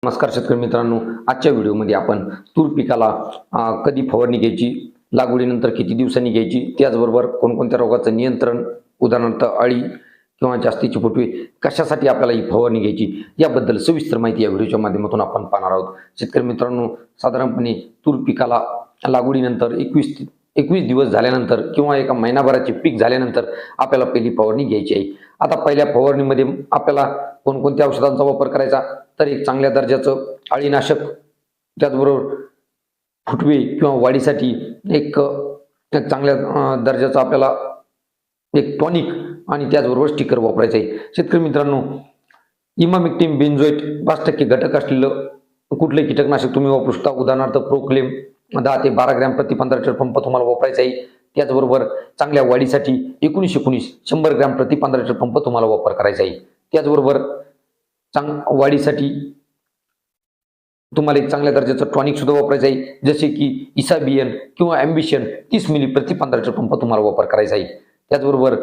नमस्कार शेतकरी मित्रांनो, आजच्या व्हिडिओमध्ये आपण तूर पिकाला कधी फवारणी घ्यायची, लागवडीनंतर किती दिवसांनी घ्यायची, त्याचबरोबर कोणकोणत्या रोगाचं नियंत्रण, उदाहरणार्थ अळी किंवा जास्तीची फुटवे कशासाठी आपल्याला ही फवारणी घ्यायची याबद्दल सविस्तर माहिती या व्हिडिओच्या माध्यमातून आपण पाहणार आहोत. शेतकरी मित्रांनो, साधारणपणे तूर पिकाला लागवडीनंतर 21 दिवस झाल्यानंतर किंवा एका महिनाभराचे पीक झाल्यानंतर आपल्याला पहिली फवारणी घ्यायची आहे. आता पहिल्या फवारणीमध्ये आपल्याला कोणकोणत्या औषधांचा वापर करायचा, तर एक चांगल्या दर्जाचं अळीनाशक, त्याचबरोबर फुटवे किंवा वाढीसाठी एक एक चांगल्या दर्जाचं आपल्याला एक टॉनिक आणि त्याचबरोबर स्टिकर वापरायचं आहे. शेतकरी मित्रांनो, इमामेक्टिन बेंझोएट 5% घटक असलेलं कुठलंही कीटकनाशक तुम्ही वापरू शकता. उदाहरणार्थ प्रोक्लेम 10 ते 12 ग्रॅम प्रति 15 लिटर पंप तुम्हाला वापरायचा आहे. त्याचबरोबर चांगल्या वाढीसाठी 19-19 100 ग्रॅम प्रति 15 लिटर पंप तुम्हाला वापर करायचा आहे. त्याचबरोबर वाढीसाठी तुम्हाला एक चांगल्या दर्जाचं टॉनिक सुद्धा वापरायचं आहे, जसे की इसाबियन किंवा ॲम्बिशन 30 मिली प्रति 15 लिटर पंप तुम्हाला वापर करायचा आहे. त्याचबरोबर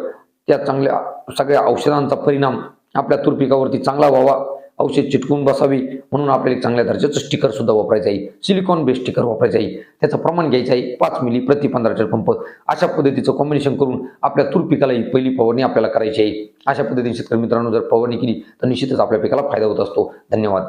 त्या चांगल्या सगळ्या औषधांचा परिणाम आपल्या तूर पिकावरती चांगला व्हावा, औषध चिटकून बसावी म्हणून आपल्याला एक चांगल्या दर्जाचं स्टिकर सुद्धा वापरायचं आहे. सिलिकॉन बेस्ड स्टिकर वापरायचं आहे. त्याचं प्रमाण घ्यायचं आहे 5 मिली प्रति 15 लिटर पंप. अशा पद्धतीचं कॉम्बिनेशन करून आपल्या तूर पिकाला ही पहिली फवारणी आपल्याला करायची आहे. अशा पद्धतीने शेतकरी मित्रांनो, जर फवारणी केली तर निश्चितच आपल्या पिकाला फायदा होत असतो. धन्यवाद.